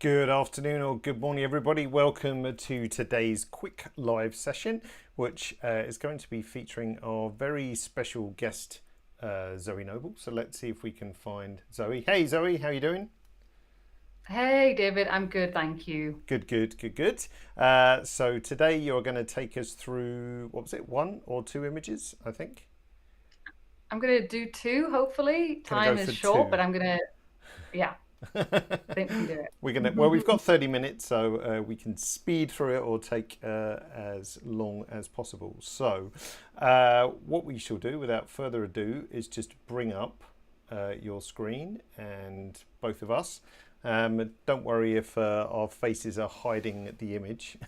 Good afternoon or good morning, everybody. Welcome to today's quick live session, which is going to be featuring our very special guest, Zoe Noble. So let's see if we can find Zoe. Hey, Zoe, how are you doing? Hey, David, I'm good, thank you. Good, good, good, good. So today you're going to take us through, what was it, one or two images, I think? I'm gonna do two, hopefully. Going to go Time is for short, but two. yeah, I think we can do Well, we've it. got 30 minutes, so we can speed through it or take as long as possible. So, what we shall do without further ado is just bring up your screen and both of us. Don't worry if our faces are hiding the image.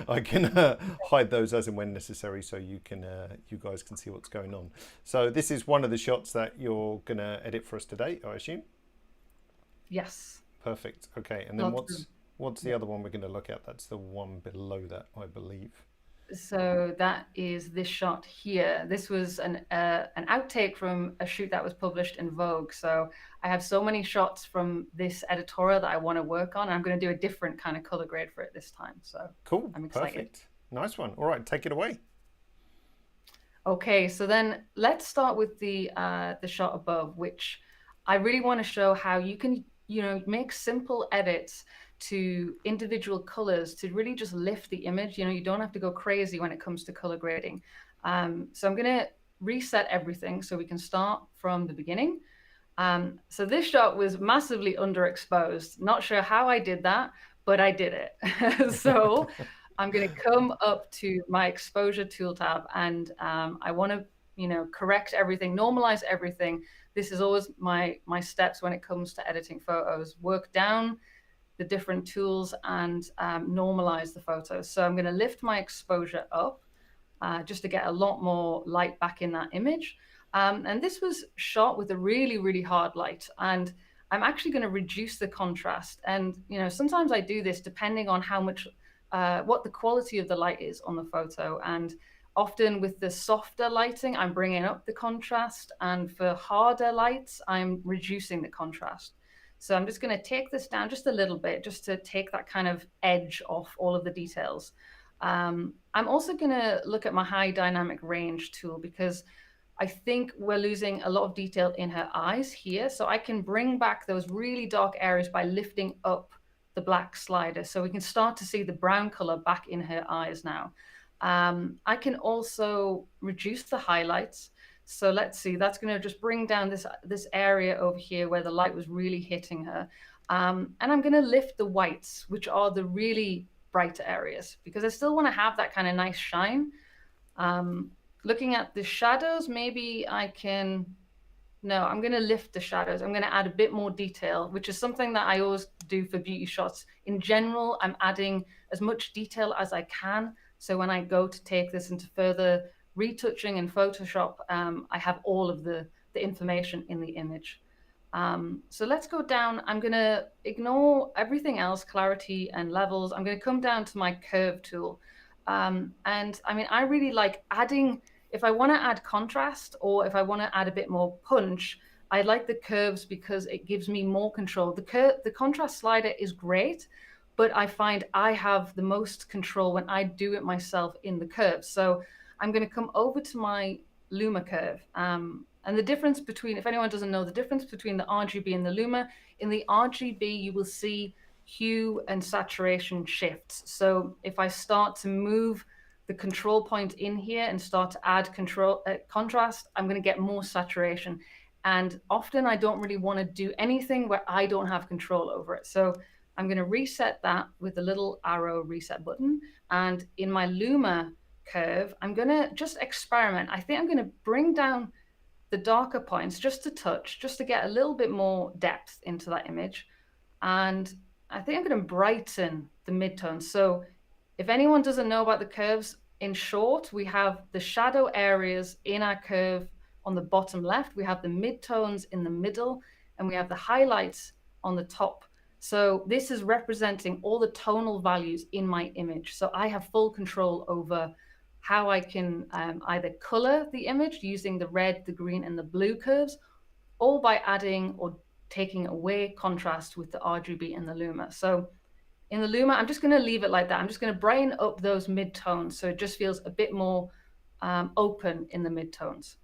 I can hide those as and when necessary, so you guys can see what's going on. So this is one of the shots that you're gonna edit for us today, I assume. Yes, Perfect. Okay, and then lots of, what's the yeah. other one we're going to look at? That's the one below that, I believe. So that is this shot here. This was an outtake from a shoot that was published in Vogue. So I have so many shots from this editorial that I want to work on. I'm going to do a different kind of color grade for it this time. So Cool. I'm excited. Perfect. Nice one. All right, take it away. Okay, so then let's start with the shot above, which I really want to show how you can, make simple edits to individual colors to really just lift the image. You don't have to go crazy when it comes to color grading. So I'm gonna reset everything so we can start from the beginning. So this shot was massively underexposed. Not sure how I did that, but I did it. So I'm going to come up to my exposure tool tab and I want to, correct everything, normalize everything. This is always my steps when it comes to editing photos. Work down the different tools and normalize the photos. So I'm going to lift my exposure up just to get a lot more light back in that image. And this was shot with a really, really hard light. And I'm actually going to reduce the contrast. And, sometimes I do this depending on how much, what the quality of the light is on the photo. And often with the softer lighting, I'm bringing up the contrast. And for harder lights, I'm reducing the contrast. So I'm just going to take this down just a little bit, just to take that kind of edge off all of the details. I'm also going to look at my high dynamic range tool because I think we're losing a lot of detail in her eyes here. So I can bring back those really dark areas by lifting up the black slider. So we can start to see the brown color back in her eyes now. I can also reduce the highlights. So let's see, that's going to just bring down this area over here where the light was really hitting her. And I'm going to lift the whites, which are the really brighter areas, because I still want to have that kind of nice shine. Um, Looking at the shadows, maybe I can, no, I'm going to lift the shadows. I'm going to add a bit more detail, which is something that I always do for beauty shots. In general, I'm adding as much detail as I can. So when I go to take this into further retouching in Photoshop, I have all of the information in the image. So let's go down. I'm going to ignore everything else, clarity and levels. I'm going to come down to my curve tool. And I mean, I really like adding, if I want to add contrast or if I want to add a bit more punch, I like the curves because it gives me more control. The contrast slider is great, but I find I have the most control when I do it myself in the curves. So I'm going to come over to my Luma curve. And the difference between, if anyone doesn't know, the difference between the RGB and the Luma, in the RGB, you will see hue and saturation shifts. So if I start to move the control point in here and start to add contrast, I'm going to get more saturation. And often I don't really want to do anything where I don't have control over it. So I'm going to reset that with the little arrow reset button. And in my Luma curve, I'm going to just experiment. I think I'm going to bring down the darker points just to touch, just to get a little bit more depth into that image. And I think I'm going to brighten the midtones. So if anyone doesn't know about the curves, in short, we have the shadow areas in our curve on the bottom left, we have the midtones in the middle, and we have the highlights on the top. So this is representing all the tonal values in my image. So I have full control over how I can either color the image using the red, the green, and the blue curves, or by adding or taking away contrast with the RGB and the Luma. So in the Luma, I'm just going to leave it like that. I'm just going to brighten up those midtones so it just feels a bit more open in the midtones.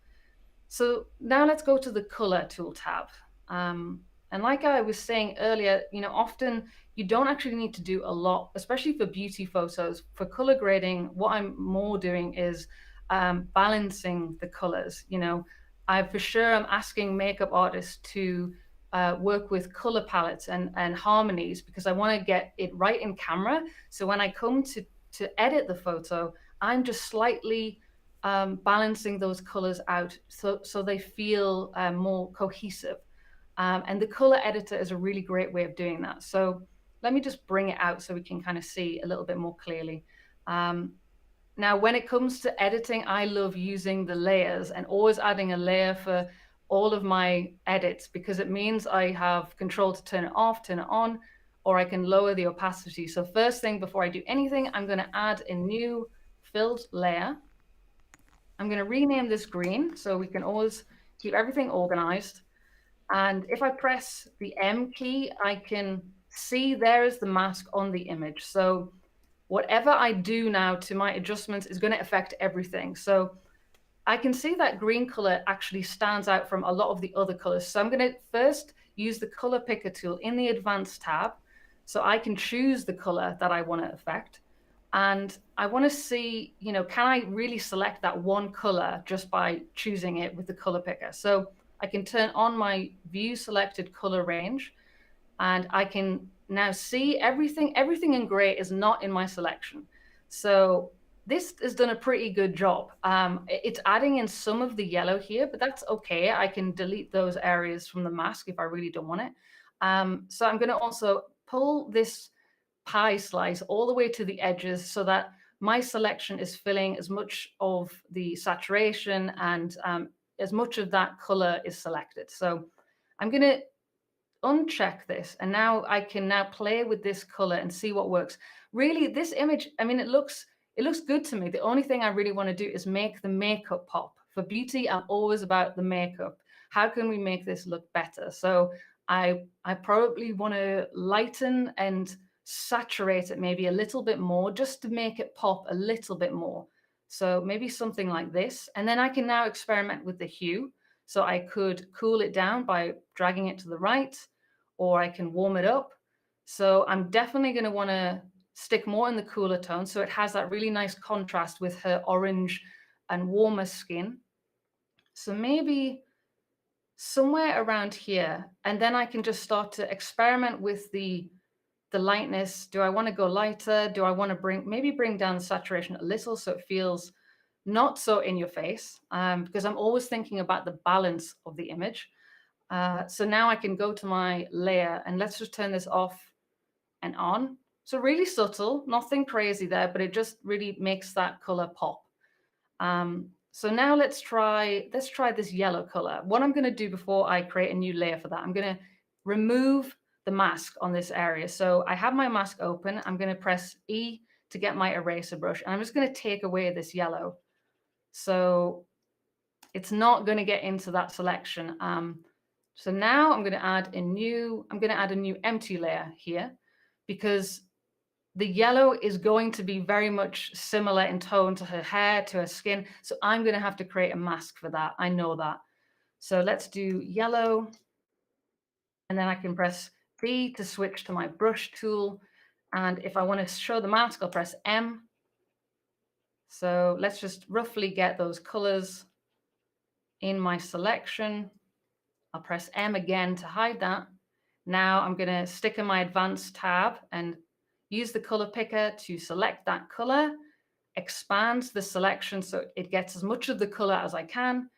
So now let's go to the color tool tab. And like I was saying earlier, often you don't actually need to do a lot, especially for beauty photos. For color grading, what I'm more doing is balancing the colors. For sure I'm asking makeup artists to work with color palettes and harmonies, because I want to get it right in camera. So when I come to edit the photo, I'm just slightly balancing those colors out so they feel more cohesive. And the color editor is a really great way of doing that. So let me just bring it out so we can kind of see a little bit more clearly. Now, when it comes to editing, I love using the layers and always adding a layer for all of my edits, because it means I have control to turn it off, turn it on, or I can lower the opacity. So first thing before I do anything, I'm going to add a new filled layer. I'm going to rename this green so we can always keep everything organized. And if I press the M key, I can see there is the mask on the image. So whatever I do now to my adjustments is going to affect everything. So I can see that green color actually stands out from a lot of the other colors. So I'm going to first use the color picker tool in the advanced tab so I can choose the color that I want to affect. And I want to see, can I really select that one color just by choosing it with the color picker? So I can turn on my view selected color range, and I can now see everything. Everything in gray is not in my selection. So this has done a pretty good job. It's adding in some of the yellow here, but that's okay. I can delete those areas from the mask if I really don't want it. So I'm going to also pull this pie slice all the way to the edges so that my selection is filling as much of the saturation and as much of that color is selected. So I'm going to uncheck this, and now I can now play with this color and see what works. Really, this image, I mean, it looks good to me. The only thing I really want to do is make the makeup pop. For beauty, I'm always about the makeup. How can we make this look better? So I probably want to lighten and saturate it maybe a little bit more just to make it pop a little bit more. So maybe something like this. And then I can now experiment with the hue. So I could cool it down by dragging it to the right, or I can warm it up. So I'm definitely going to want to stick more in the cooler tone so it has that really nice contrast with her orange and warmer skin. So maybe somewhere around here, and then I can just start to experiment with the lightness. Do I want to go lighter? Do I want to bring down the saturation a little so it feels not so in your face? Because I'm always thinking about the balance of the image. So now I can go to my layer, and let's just turn this off and on. So really subtle, nothing crazy there, but it just really makes that color pop. So now let's try this yellow color. What I'm going to do before I create a new layer for that, I'm going to remove the mask on this area. So I have my mask open. I'm going to press E to get my eraser brush, and I'm just going to take away this yellow. So it's not going to get into that selection. So now I'm going to add a new empty layer here, because the yellow is going to be very much similar in tone to her hair, to her skin. So I'm going to have to create a mask for that. I know that. So let's do yellow. And then I can press B to switch to my brush tool. And if I want to show the mask, I'll press M. So let's just roughly get those colors in my selection. I'll press M again to hide that. Now I'm going to stick in my advanced tab and use the color picker to select that color, expand the selection so it gets as much of the color as I can.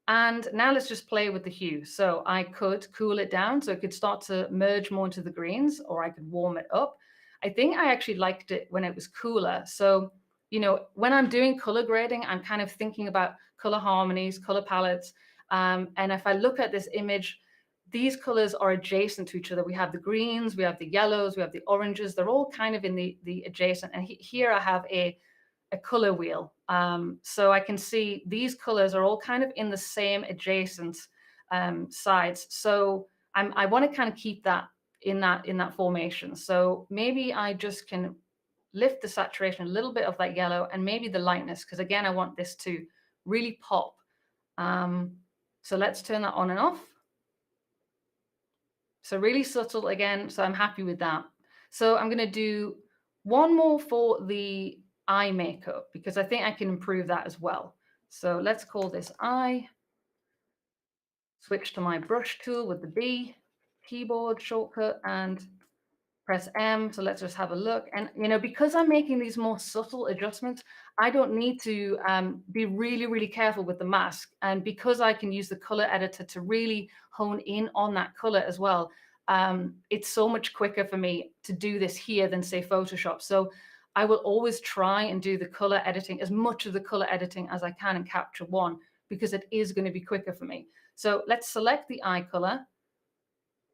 And now let's just play with the hue. So I could cool it down so it could start to merge more into the greens, or I could warm it up. I think I actually liked it when it was cooler. So, when I'm doing color grading, I'm kind of thinking about color harmonies, color palettes. And if I look at this image, these colors are adjacent to each other. We have the greens, we have the yellows, we have the oranges. They're all kind of in the adjacent. And here I have a color wheel. So I can see these colors are all kind of in the same adjacent sides. So I want to kind of keep that in that formation. So maybe I just can lift the saturation, a little bit of that yellow, and maybe the lightness, because again, I want this to really pop. So let's turn that on and off. So really subtle again, so I'm happy with that. So I'm going to do one more for the eye makeup, because I think I can improve that as well. So let's call this eye. Switch to my brush tool with the B, keyboard shortcut, and press M. So let's just have a look. And, you know, because I'm making these more subtle adjustments, I don't need to be really, really careful with the mask. And because I can use the color editor to really hone in on that color as well, it's so much quicker for me to do this here than, say, Photoshop. So I will always try and do the color editing, as much of the color editing as I can in Capture One, because it is going to be quicker for me. So let's select the eye color.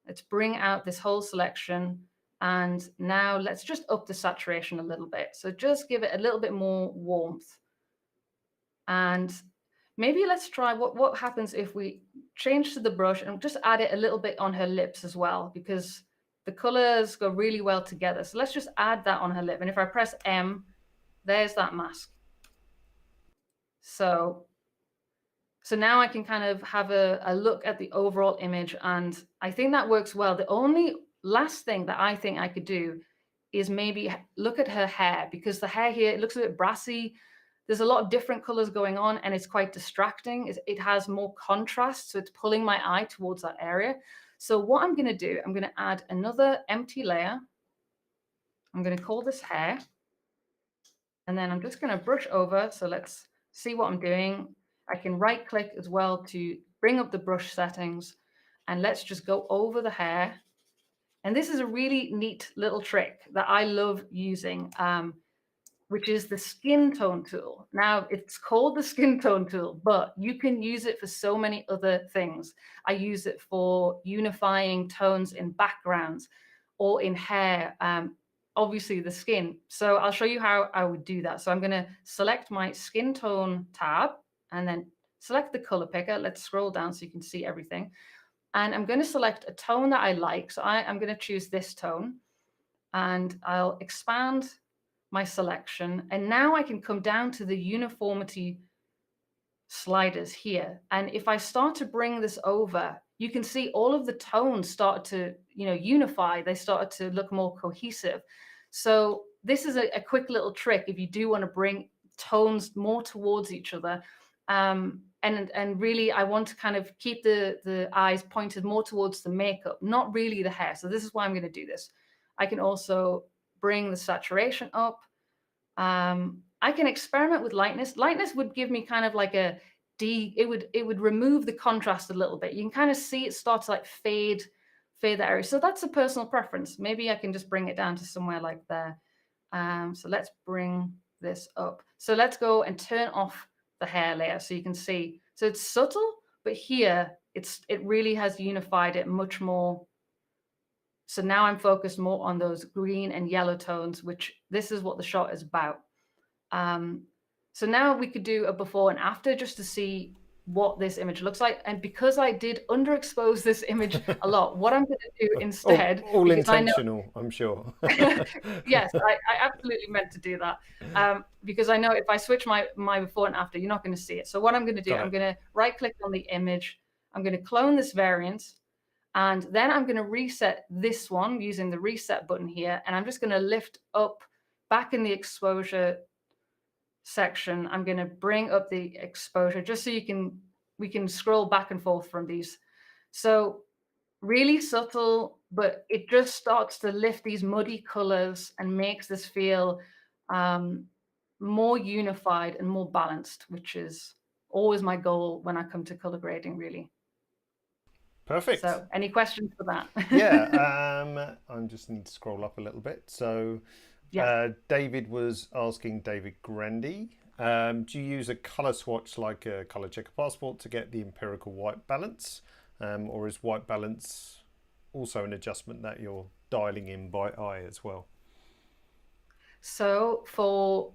Let's bring out this whole selection. And now let's just up the saturation a little bit. So just give it a little bit more warmth. And maybe let's try what happens if we change to the brush and just add it a little bit on her lips as well, because the colors go really well together. So let's just add that on her lip. And if I press M, there's that mask. So now I can kind of have a look at the overall image, and I think that works well. The only last thing that I think I could do is maybe look at her hair, because the hair here, it looks a bit brassy. There's a lot of different colors going on, and it's quite distracting. It has more contrast, so it's pulling my eye towards that area. So what I'm going to do, I'm going to add another empty layer. I'm going to call this hair, and then I'm just going to brush over. So let's see what I'm doing. I can right click as well to bring up the brush settings, and let's just go over the hair. And this is a really neat little trick that I love using, which is the skin tone tool. Now, it's called the skin tone tool, but you can use it for so many other things. I use it for unifying tones in backgrounds or in hair, obviously the skin. So I'll show you how I would do that. So I'm going to select my skin tone tab and then select the color picker. Let's scroll down so you can see everything. And I'm going to select a tone that I like. So I'm going to choose this tone, and I'll expand my selection. And now I can come down to the uniformity sliders here. And if I start to bring this over, you can see all of the tones start to, unify. They started to look more cohesive. So this is a quick little trick if you do want to bring tones more towards each other. And really, I want to kind of keep the eyes pointed more towards the makeup, not really the hair. So this is why I'm going to do this. I can also bring the saturation up. I can experiment with lightness. Lightness would give me kind of like it would remove the contrast a little bit. You can kind of see it start to like fade the area. So that's a personal preference. Maybe I can just bring it down to somewhere like there. So let's bring this up. So let's go and turn off the hair layer so you can see. So it's subtle, but here it really has unified it much more. So now I'm focused more on those green and yellow tones, which this is what the shot is about. So now we could do a before and after just to see what this image looks like. And because I did underexpose this image a lot, what I'm going to do instead... all intentional, I'm sure. Yes, I absolutely meant to do that. Because I know if I switch my before and after, you're not going to see it. So what I'm going to do, I'm going to right click on the image. I'm going to clone this variant. And then I'm going to reset this one using the reset button here. And I'm just going to lift up back in the exposure section. I'm going to bring up the exposure just so we can scroll back and forth from these. So really subtle, but it just starts to lift these muddy colors and makes this feel more unified and more balanced, which is always my goal when I come to color grading, really. Perfect. So any questions for that? Yeah, I just need to scroll up a little bit. So yeah. David was asking, David Grandy, do you use a color swatch like a color checker passport to get the empirical white balance? Or is white balance also an adjustment that you're dialing in by eye as well? So for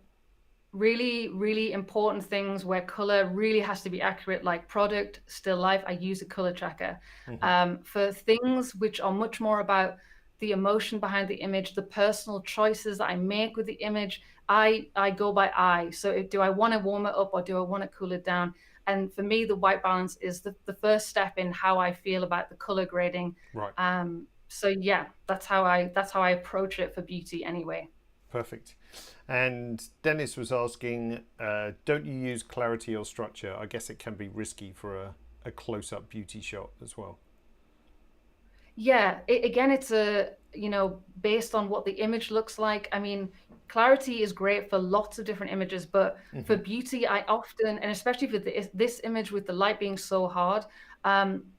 really, really important things where color really has to be accurate, like product, still life, I use a color tracker. Hmm. For things which are much more about the emotion behind the image, the personal choices that I make with the image, I go by eye. So do I want to warm it up or do I want to cool it down? And for me, the white balance is the first step in how I feel about the color grading. Right. So yeah, that's how I approach it for beauty anyway. Perfect. And Dennis was asking, don't you use clarity or structure? I guess it can be risky for a close-up beauty shot as well. Yeah, again, it's based on what the image looks like. I mean, clarity is great for lots of different images, but for Hmm. beauty, I often, and especially for this image with the light being so hard,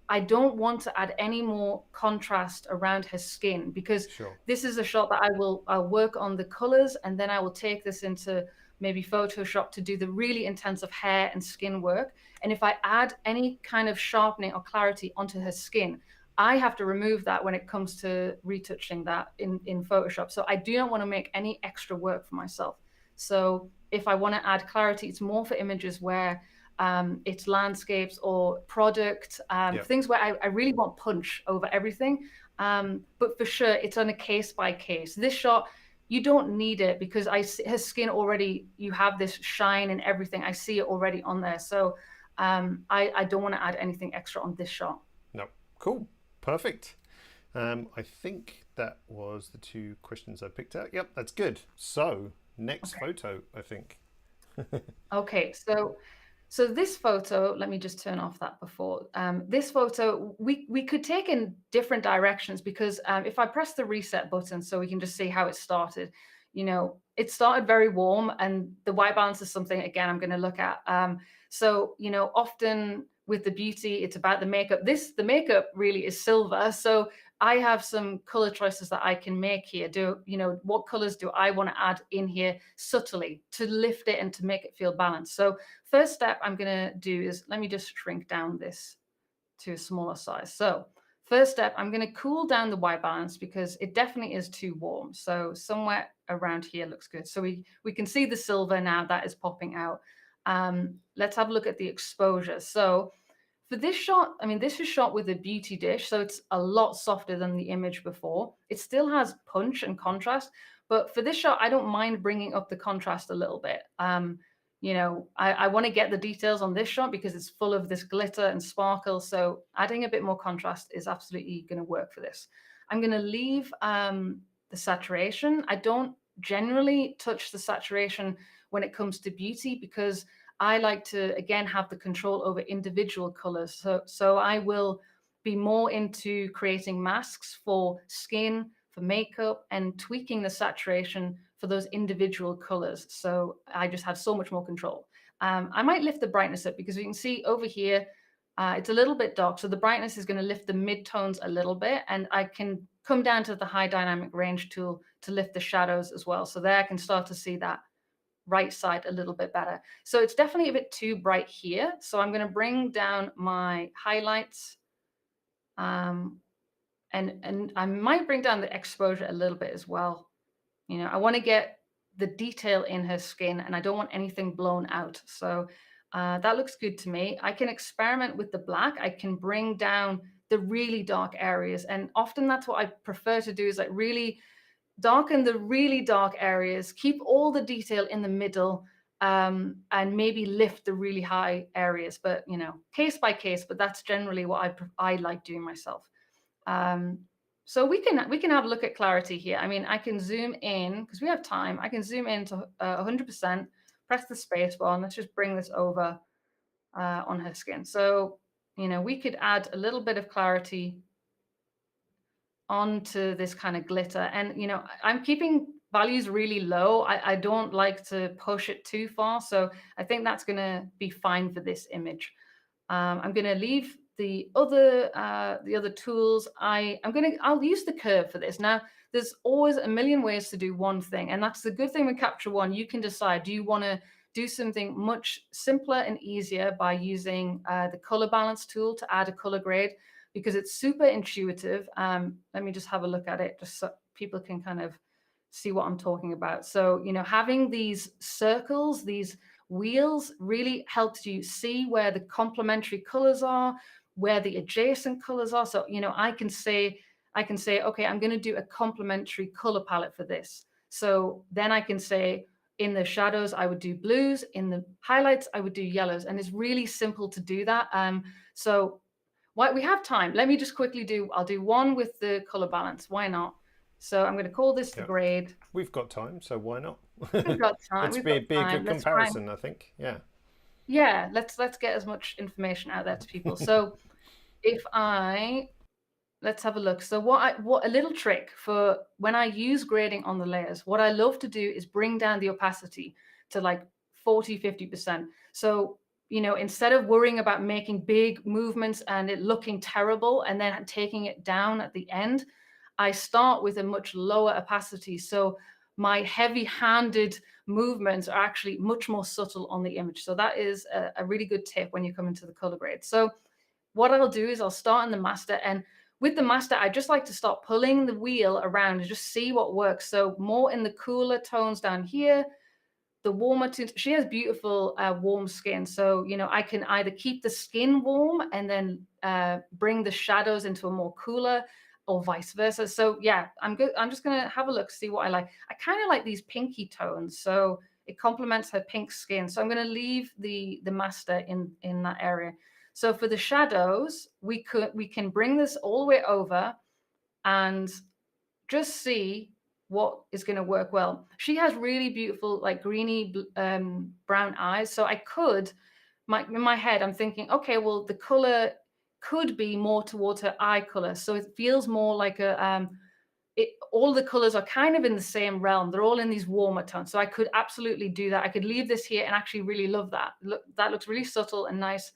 I don't want to add any more contrast around her skin because Sure. this is a shot that I'll work on the colors and then I will take this into maybe Photoshop to do the really intensive hair and skin work. And if I add any kind of sharpening or clarity onto her skin, I have to remove that when it comes to retouching that in Photoshop. So I do not want to make any extra work for myself. So if I want to add clarity, it's more for images where it's landscapes or product, Yeah. things where I really want punch over everything. But for sure, it's on a case by case. This shot, you don't need it because her skin already, you have this shine and everything. I see it already on there. So I don't want to add anything extra on this shot. No. Cool. Perfect. I think that was the two questions I picked out. Yep, that's good. So, next Okay. photo, I think. Okay, so this photo, let me just turn off that before. This photo, we could take in different directions because if I press the reset button so we can just see how it started, it started very warm and the white balance is something, again, I'm going to look at. So, often with the beauty, it's about the makeup. The makeup really is silver. So I have some color choices that I can make here. What colors do I want to add in here subtly to lift it and to make it feel balanced? So first step I'm going to do is, let me just shrink down this to a smaller size. So first step, I'm going to cool down the white balance because it definitely is too warm. So somewhere around here looks good. So we can see the silver now that is popping out. Let's have a look at the exposure. So for this shot, I mean, this is shot with a beauty dish, so it's a lot softer than the image before. It still has punch and contrast, but for this shot, I don't mind bringing up the contrast a little bit. I want to get the details on this shot because it's full of this glitter and sparkle, so adding a bit more contrast is absolutely going to work for this. I'm going to leave the saturation. I don't generally touch the saturation when it comes to beauty because I like to, again, have the control over individual colors. So I will be more into creating masks for skin, for makeup, and tweaking the saturation for those individual colors. So I just have so much more control. I might lift the brightness up because you can see over here, it's a little bit dark. So the brightness is going to lift the midtones a little bit, and I can come down to the high dynamic range tool to lift the shadows as well. So there I can start to see that right side a little bit better. So it's definitely a bit too bright here. So I'm going to bring down my highlights, and I might bring down the exposure a little bit as well. I want to get the detail in her skin and I don't want anything blown out. So that looks good to me. I can experiment with the black. I can bring down the really dark areas. And often that's what I prefer to do, is like really darken the really dark areas, keep all the detail in the middle, and maybe lift the really high areas. But case by case. But that's generally what I like doing myself. Um, so we can have a look at clarity here. I mean, I can zoom in because we have time. I can zoom in to 100%. Press the space bar, and let's just bring this over on her skin. So we could add a little bit of clarity onto this kind of glitter. And, I'm keeping values really low. I don't like to push it too far. So I think that's going to be fine for this image. I'm going to leave the other tools. I'll use the curve for this. Now, there's always a million ways to do one thing. And that's the good thing with Capture One. You can decide, do you want to do something much simpler and easier by using the color balance tool to add a color grade, because it's super intuitive. Let me just have a look at it just so people can kind of see what I'm talking about. So, you know, having these circles, these wheels really helps you see where the complementary colors are, where the adjacent colors are. So, you know, I can say, okay, I'm going to do a complementary color palette for this. So then I can say in the shadows, I would do blues. In the highlights, I would do yellows. And it's really simple to do that. So we have time. Let me just quickly I'll do one with the color balance. Why not? So I'm going to call this the grade. We've got time, so why not? We've got time. It's be a good comparison, I think. Yeah. Yeah, let's get as much information out there to people. So let's have a look. So what a little trick for when I use grading on the layers, what I love to do is bring down the opacity to like 40, 50%. So, you know, instead of worrying about making big movements and it looking terrible and then taking it down at the end, I start with a much lower opacity. So my heavy-handed movements are actually much more subtle on the image. So that is a really good tip when you come into the color grade. So what I'll do is I'll start in the master, and with the master, I just like to start pulling the wheel around and just see what works. So more in the cooler tones down here, the warmer tones. She has beautiful warm skin. So, you know, I can either keep the skin warm and then bring the shadows into a more cooler, or vice versa. So yeah, I'm good. I'm just going to have a look, see what I like. I kind of like these pinky tones. So it complements her pink skin. So I'm going to leave the master in that area. So for the shadows, we can bring this all the way over and just see what is going to work well. She has really beautiful, like greeny brown eyes. So I could, in my head, I'm thinking, okay, well, the color could be more towards her eye color. So it feels more like all the colors are kind of in the same realm. They're all in these warmer tones. So I could absolutely do that. I could leave this here and actually really love that. Look, that looks really subtle and nice.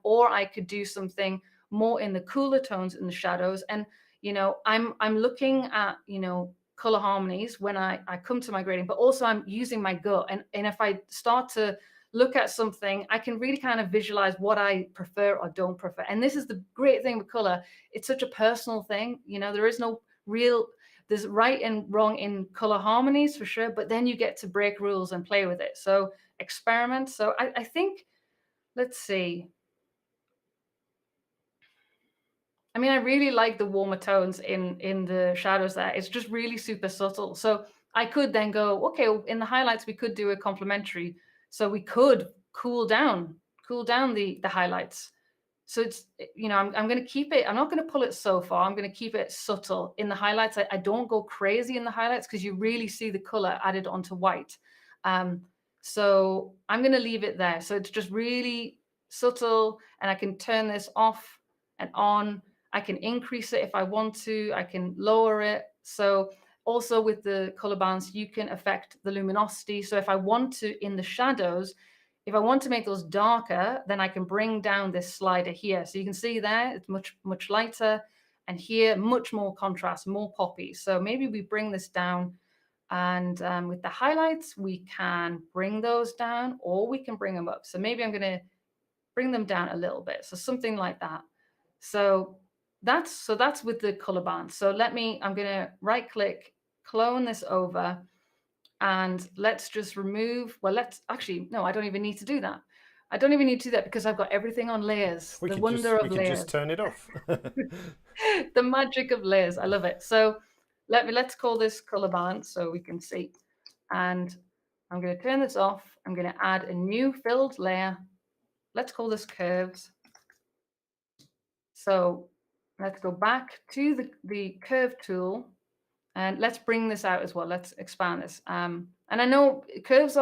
Or I could do something more in the cooler tones in the shadows. And, you know, I'm looking at, you know, color harmonies when I come to my grading, but also I'm using my gut. And if I start to look at something, I can really kind of visualize what I prefer or don't prefer. And this is the great thing with color. It's such a personal thing. You know, there is no there's right and wrong in color harmonies for sure, but then you get to break rules and play with it. So experiment. So I think, let's see. I mean, I really like the warmer tones in the shadows there. It's just really super subtle. So I could then go, okay, in the highlights, we could do a complementary. So we could cool down the highlights. So it's, you know, I'm going to keep it. I'm not going to pull it so far. I'm going to keep it subtle in the highlights. I don't go crazy in the highlights because you really see the color added onto white. So I'm going to leave it there. So it's just really subtle, and I can turn this off and on. I can increase it if I want to. I can lower it. So also with the color balance, you can affect the luminosity. So if I want to, in the shadows, if I want to make those darker, then I can bring down this slider here. So you can see there, it's much, much lighter. And here, much more contrast, more poppy. So maybe we bring this down. And with the highlights, we can bring those down, or we can bring them up. So maybe I'm going to bring them down a little bit. So something like that. So that's with the color balance. So I'm going to right click, clone this over, and let's just remove, no, I don't even need to do that. I don't even need to do that because I've got everything on layers. The wonder of layers. We could just turn it off. The magic of layers. I love it. So let's call this color balance so we can see. And I'm going to turn this off. I'm going to add a new filled layer. Let's call this curves. So let's go back to the curve tool, and let's bring this out as well. Let's expand this. And I know curves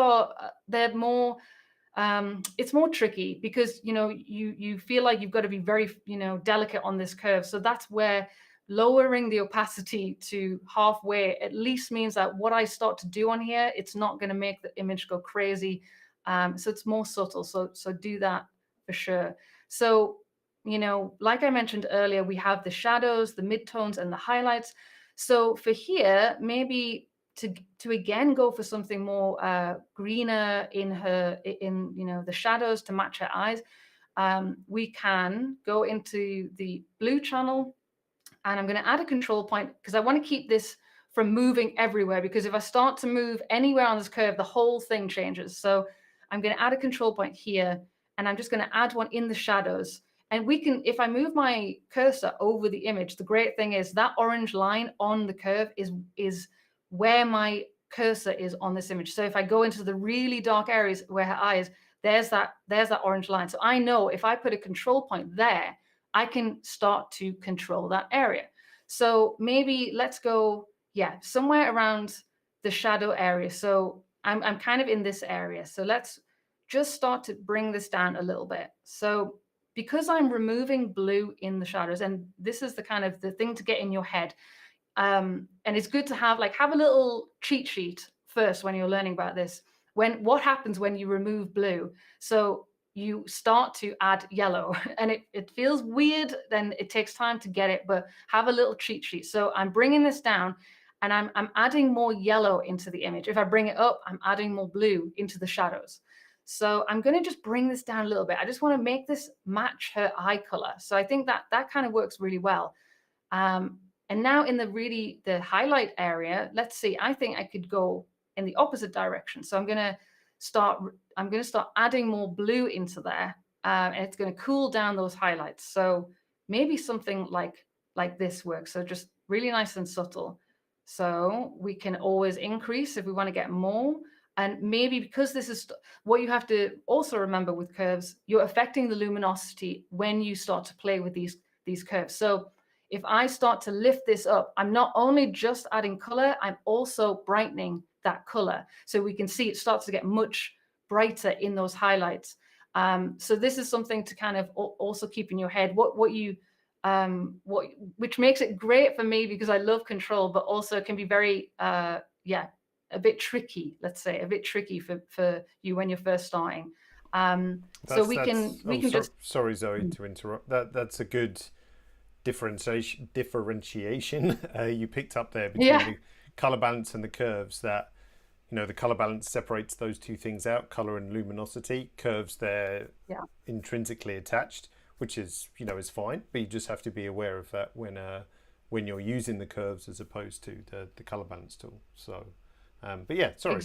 they're more, it's more tricky because, you know, you feel like you've got to be very, you know, delicate on this curve. So that's where lowering the opacity to halfway at least means that what I start to do on here, it's not going to make the image go crazy. So it's more subtle. So do that for sure. So, you know, like I mentioned earlier, we have the shadows, the midtones, and the highlights. So for here, maybe to again go for something more greener in you know, the shadows to match her eyes, we can go into the blue channel, and I'm going to add a control point because I want to keep this from moving everywhere, because if I start to move anywhere on this curve, the whole thing changes. So I'm going to add a control point here, and I'm just going to add one in the shadows. And we can, if I move my cursor over the image, the great thing is that orange line on the curve is where my cursor is on this image. So if I go into the really dark areas where her eye is, there's that orange line. So I know if I put a control point there, I can start to control that area. So maybe let's go, yeah, somewhere around the shadow area. So I'm kind of in this area. So let's just start to bring this down a little bit. So because I'm removing blue in the shadows, and this is the kind of the thing to get in your head, and it's good to have a little cheat sheet first when you're learning about this. What happens when you remove blue? So you start to add yellow, and it feels weird, then it takes time to get it, but have a little cheat sheet. So I'm bringing this down, and I'm adding more yellow into the image. If I bring it up, I'm adding more blue into the shadows. So I'm going to just bring this down a little bit. I just want to make this match her eye color. So I think that kind of works really well. And now in the highlight area, let's see, I think I could go in the opposite direction. So I'm going to start adding more blue into there, and it's going to cool down those highlights. So maybe something like this works. So just really nice and subtle. So we can always increase if we want to get more. And maybe because this is what you have to also remember with curves, you're affecting the luminosity when you start to play with these curves. So if I start to lift this up, I'm not only just adding color, I'm also brightening that color. So we can see it starts to get much brighter in those highlights. So this is something to kind of also keep in your head, which makes it great for me because I love control, but also can be very, a bit tricky, let's say, a bit tricky for you when you're first starting. So we can just... Sorry, Zoe, to interrupt. That's a good differentiation you picked up there between the color balance and the curves. That the color balance separates those two things out, color and luminosity. Curves, they're intrinsically attached, which is is fine, but you just have to be aware of that when you're using the curves as opposed to the color balance tool. So but yeah, sorry.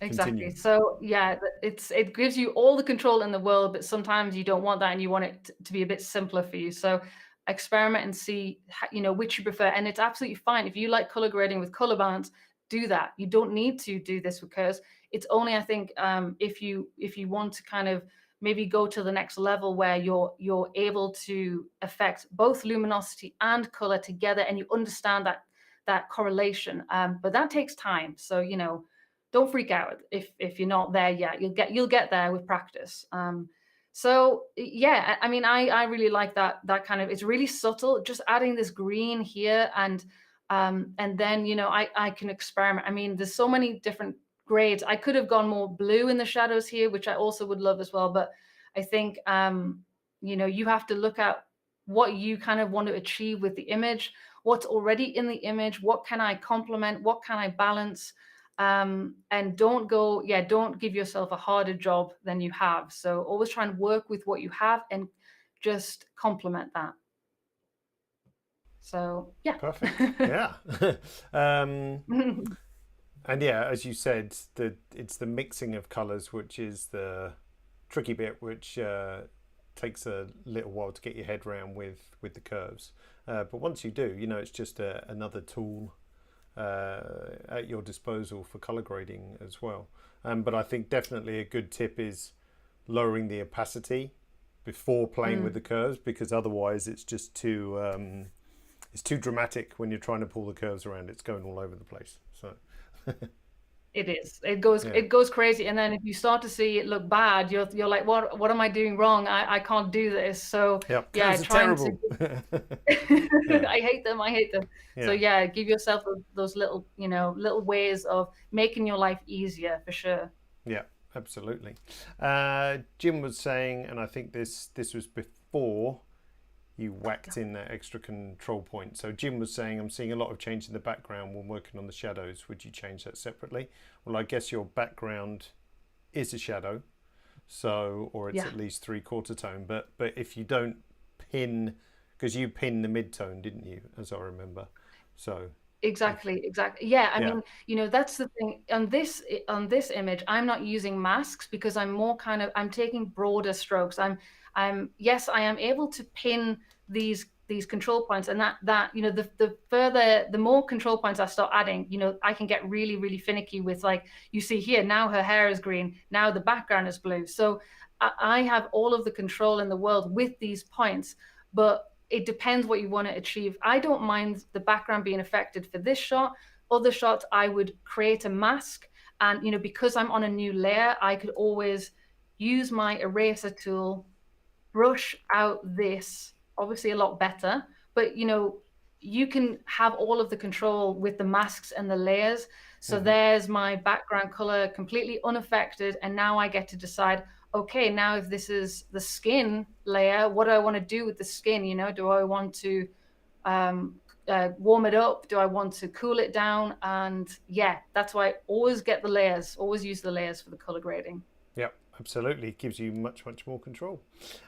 Exactly. So yeah, it gives you all the control in the world, but sometimes you don't want that, and you want it to be a bit simpler for you. So experiment and see which you prefer, and it's absolutely fine if you like color grading with color balance. Do that. You don't need to do this with curves. It's only, I think, if you want to kind of maybe go to the next level where you're able to affect both luminosity and color together, and you understand that correlation, but that takes time. So don't freak out if you're not there yet. You'll get there with practice. So yeah, I mean, I really like that kind of, it's really subtle, just adding this green here, and then I can experiment. I mean, there's so many different grades. I could have gone more blue in the shadows here, which I also would love as well, but I think you have to look at what you kind of want to achieve with the image, what's already in the image, what can I complement, what can I balance, and don't give yourself a harder job than you have. So always try and work with what you have and just complement that. So yeah. Perfect. Yeah. And yeah, as you said, it's the mixing of colors which is the tricky bit, which takes a little while to get your head around with the curves. But once you do, it's just another tool at your disposal for color grading as well. But I think definitely a good tip is lowering the opacity before playing with the curves, because otherwise it's just too dramatic when you're trying to pull the curves around. It's going all over the place. So it is. It goes crazy, and then if you start to see it look bad, you're like, what am I doing wrong? I can't do this. So yeah, terrible. I hate them. Yeah. So yeah, give yourself those little little ways of making your life easier, for sure. Yeah, absolutely. Jim was saying, and I think this was before you whacked in that extra control point. So Jim was saying, I'm seeing a lot of change in the background when working on the shadows. Would you change that separately? Well, I guess your background is a shadow, or it's at least 3/4 tone. But if you don't pin, because you pinned the mid-tone, didn't you, as I remember? So Exactly. Yeah, I Yeah. mean, that's the thing. On this image, I'm not using masks because I'm more I'm taking broader strokes. Yes, I am able to pin these control points, and that the more control points I start adding, I can get really, really finicky with, like, you see here, now her hair is green, now the background is blue. So I have all of the control in the world with these points, but it depends what you want to achieve. I don't mind the background being affected for this shot. Other shots, I would create a mask. And, because I'm on a new layer, I could always use my eraser tool, brush out this, obviously a lot better. But, you can have all of the control with the masks and the layers. So Hmm. there's my background color completely unaffected. And now I get to decide, okay, now if this is the skin layer, what do I want to do with the skin? Do I want to um, warm it up? Do I want to cool it down? And yeah, that's why I always get the layers, always use the layers for the color grading. Yep, absolutely. It gives you much, much more control.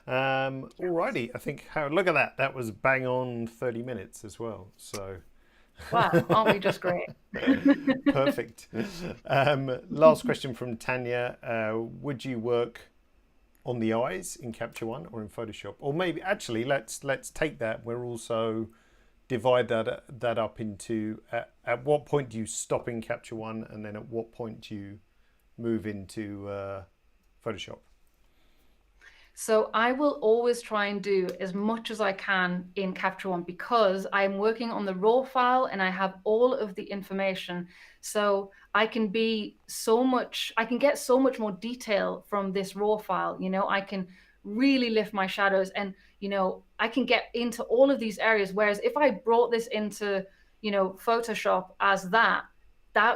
Alrighty, I think, look at that. That was bang on 30 minutes as well. So Wow, aren't we just great? perfect. Last question from Tanya. Would you work on the eyes in Capture One or in Photoshop? Or maybe actually let's take that. We're also divide that up into at what point do you stop in Capture One, and then at what point do you move into Photoshop? So I will always try and do as much as I can in Capture One because I'm working on the raw file and I have all of the information. So I can get so much more detail from this raw file. I can really lift my shadows and, I can get into all of these areas. Whereas if I brought this into, Photoshop as that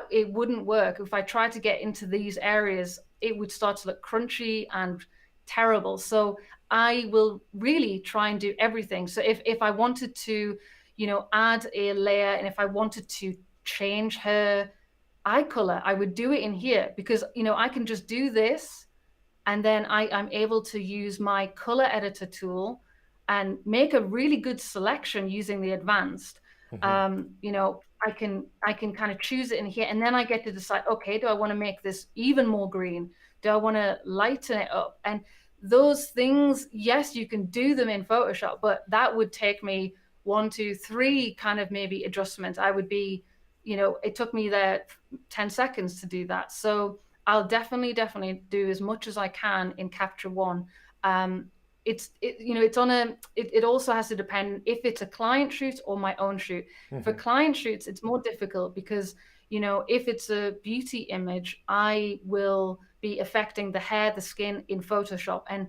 it wouldn't work. If I tried to get into these areas, it would start to look crunchy and terrible. So I will really try and do everything. So if I wanted to, add a layer, and if I wanted to change her eye color, I would do it in here because, I can just do this, and then I'm able to use my color editor tool and make a really good selection using the advanced. Hmm. I can kind of choose it in here, and then I get to decide, okay, do I want to make this even more green? Do I want to lighten it up? And those things, yes, you can do them in Photoshop, but that would take me 1, 2, 3 kind of maybe adjustments. I would be, it took me there 10 seconds to do that. So I'll definitely do as much as I can in Capture One. It also has to depend if it's a client shoot or my own shoot. For Hmm. client shoots, it's more difficult because, if it's a beauty image, I will be affecting the hair, the skin in Photoshop. And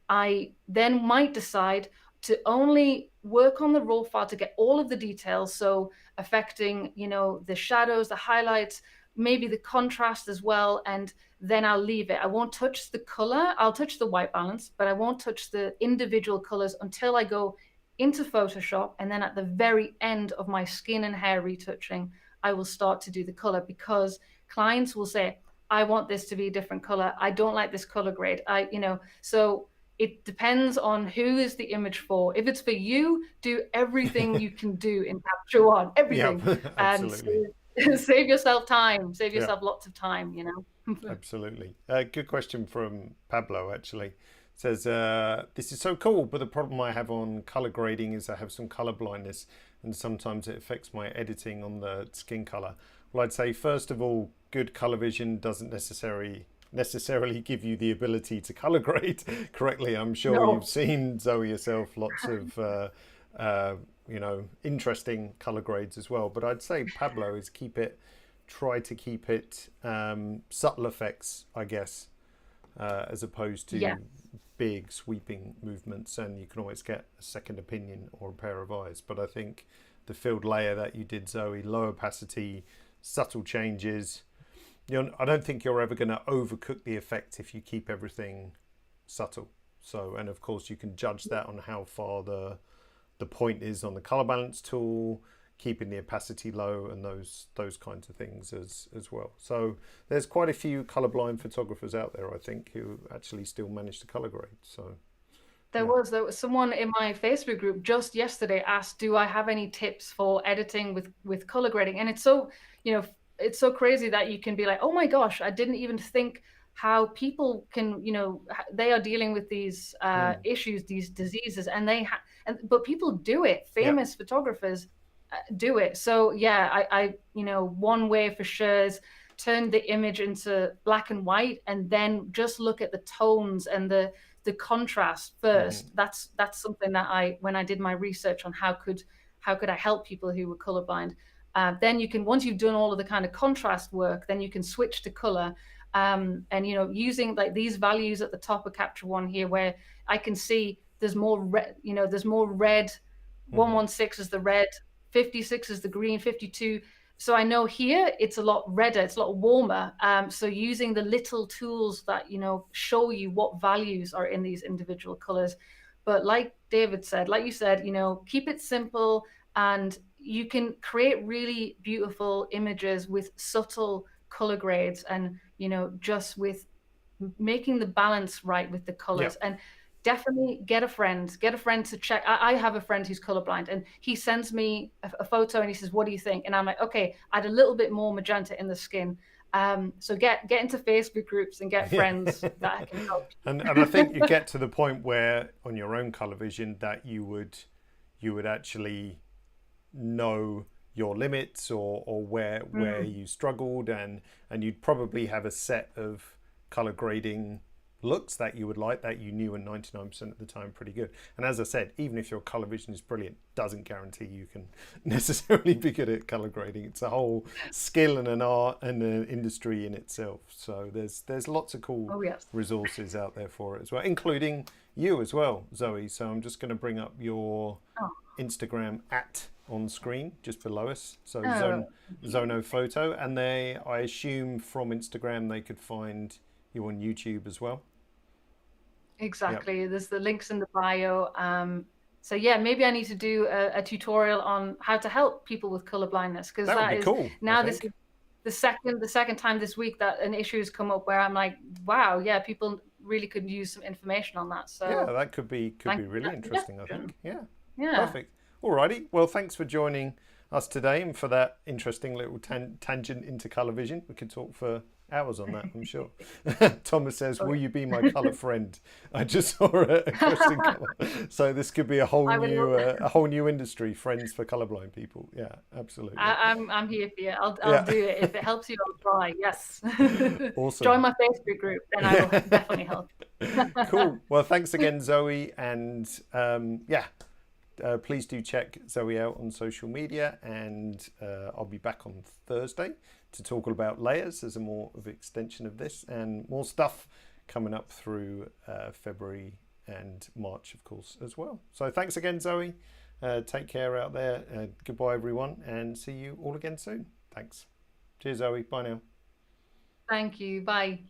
I then might decide to only work on the raw file to get all of the details. So affecting, the shadows, the highlights, maybe the contrast as well. And then I'll leave it. I won't touch the color. I'll touch the white balance, but I won't touch the individual colors until I go into Photoshop. And then at the very end of my skin and hair retouching, I will start to do the color because clients will say, I want this to be a different color. I don't like this color grade. So it depends on who is the image for. If it's for you, do everything you can do in Capture One, Yeah, everything. And absolutely. save yourself time, save Yeah, yourself lots of time. absolutely. Good question from Pablo, actually. Says, this is so cool, but the problem I have on color grading is I have some color blindness and sometimes it affects my editing on the skin color. Well, I'd say, first of all, good color vision doesn't necessarily give you the ability to color grade correctly. I'm sure you've No. seen, Zoe, yourself, lots of interesting color grades as well. But I'd say, Pablo, is try to keep it subtle effects, I guess, as opposed Yeah. to big sweeping movements, and you can always get a second opinion or a pair of eyes. But I think the filled layer that you did, Zoe, low opacity, subtle changes, I don't think you're ever going to overcook the effect if you keep everything subtle. So, and of course you can judge that on how far the point is on the color balance tool, keeping the opacity low, and those kinds of things as well. So there's quite a few colorblind photographers out there, I think, who actually still manage to color grade. So There was someone in my Facebook group just yesterday asked, "Do I have any tips for editing with color grading?" And it's so, it's so crazy that you can be like, "Oh my gosh, I didn't even think how people can, they are dealing with these issues, these diseases, and but people do it. Yeah. Famous photographers do it. So yeah, one way for sure is turn the image into black and white, and then just look at the tones and the contrast first. That's something that when I did my research on how could I help people who were colorblind, then you can, once you've done all of the kind of contrast work, then you can switch to color. And using like these values at the top of Capture One here, where I can see there's more red, there's more red. 116 is the red, 56 is the green, 52. So I know here it's a lot redder, it's a lot warmer. So using the little tools that, show you what values are in these individual colors. But like David said, like you said, keep it simple, and you can create really beautiful images with subtle color grades, and, just with making the balance right with the colors. And definitely get a friend to check. I have a friend who's colorblind, and he sends me a photo and he says, "What do you think?" And I'm like, "Okay, add a little bit more magenta in the skin." So get into Facebook groups and get friends that can help you. And I think you get to the point where on your own color vision that you would actually know your limits, or where you struggled, and you'd probably have a set of color grading looks that you would like, that you knew in 99% of the time pretty good. And as I said, even if your color vision is brilliant, doesn't guarantee you can necessarily be good at color grading. It's a whole skill and an art and an industry in itself. So there's lots of cool resources out there for it as well, including you as well, Zoe. So I'm just going to bring up your Instagram on screen just below us. So Zono Photo, and I assume from Instagram they could find you on YouTube as well. Exactly. There's the links in the bio. So yeah, maybe I need to do a tutorial on how to help people with color blindness, because that would be cool. Now this is the second time this week that an issue has come up where I'm like, wow, yeah, people really could use some information on that. So yeah, that could be really interesting, I think. Yeah. Perfect. Alrighty. Well, thanks for joining us today and for that interesting little tangent into color vision. We could talk for hours on that, I'm sure. Thomas says, "Will you be my colour friend?" I just saw a question come up. So this could be a whole new industry, friends for colourblind people. Yeah, absolutely. I'm here for you. I'll do it. If it helps you, I'll try. Yes. Awesome. Join my Facebook group, then I will definitely help. Cool. Well, thanks again, Zoe, and please do check Zoe out on social media, and I'll be back on Thursday to talk all about layers as a more of an extension of this, and more stuff coming up through February and March, of course, as well. So thanks again, Zoe. Take care out there. Goodbye, everyone, and see you all again soon. Thanks. Cheers, Zoe. Bye now. Thank you. Bye.